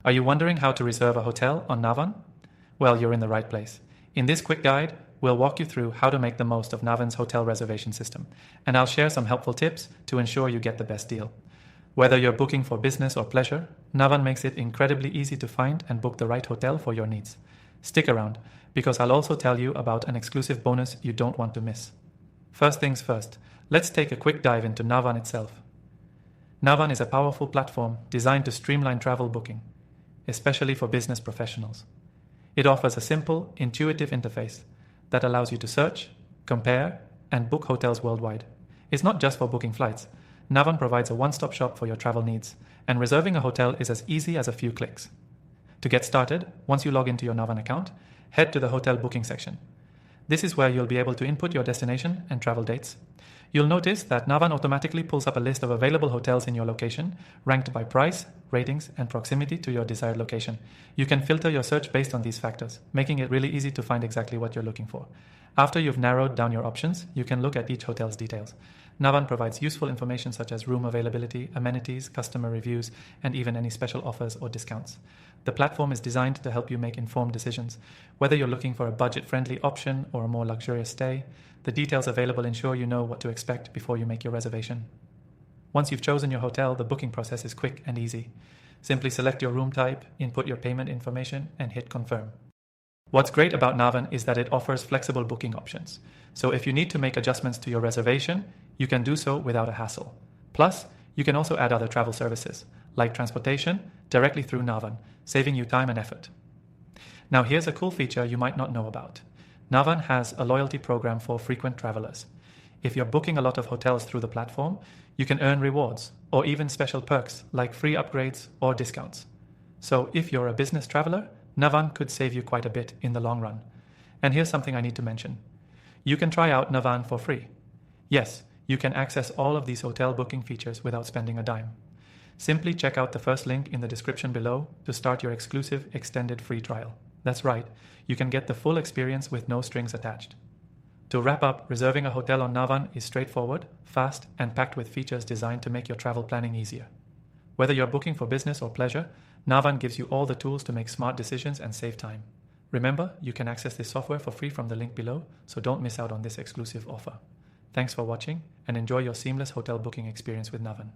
Are you wondering how to reserve a hotel on Navan? Well, you're in the right place. In this quick guide, we'll walk you through how to make the most of Navan's hotel reservation system, and I'll share some helpful tips to ensure you get the best deal. Whether you're booking for business or pleasure, Navan makes it incredibly easy to find and book the right hotel for your needs. Stick around, because I'll also tell you about an exclusive bonus you don't want to miss. First things first, let's take a quick dive into Navan itself. Navan is a powerful platform designed to streamline travel booking, especially for business professionals. It offers a simple, intuitive interface that allows you to search, compare, and book hotels worldwide. It's not just for booking flights. Navan provides a one-stop shop for your travel needs, and reserving a hotel is as easy as a few clicks. To get started, once you log into your Navan account, head to the hotel booking section. This is where you'll be able to input your destination and travel dates. You'll notice that Navan automatically pulls up a list of available hotels in your location, ranked by price, ratings, and proximity to your desired location. You can filter your search based on these factors, making it really easy to find exactly what you're looking for. After you've narrowed down your options, you can look at each hotel's details. Navan provides useful information such as room availability, amenities, customer reviews, and even any special offers or discounts. The platform is designed to help you make informed decisions. Whether you're looking for a budget-friendly option or a more luxurious stay, the details available ensure you know what to expect before you make your reservation. Once you've chosen your hotel, the booking process is quick and easy. Simply select your room type, input your payment information, and hit confirm. What's great about Navan is that it offers flexible booking options. So if you need to make adjustments to your reservation, you can do so without a hassle. Plus, you can also add other travel services, like transportation, directly through Navan, saving you time and effort. Now here's a cool feature you might not know about. Navan has a loyalty program for frequent travelers. If you're booking a lot of hotels through the platform, you can earn rewards or even special perks like free upgrades or discounts. So if you're a business traveler, Navan could save you quite a bit in the long run. And here's something I need to mention. You can try out Navan for free. Yes, you can access all of these hotel booking features without spending a dime. Simply check out the first link in the description below to start your exclusive extended free trial. That's right, you can get the full experience with no strings attached. To wrap up, reserving a hotel on Navan is straightforward, fast, and packed with features designed to make your travel planning easier. Whether you're booking for business or pleasure, Navan gives you all the tools to make smart decisions and save time. Remember, you can access this software for free from the link below, so don't miss out on this exclusive offer. Thanks for watching, and enjoy your seamless hotel booking experience with Navan.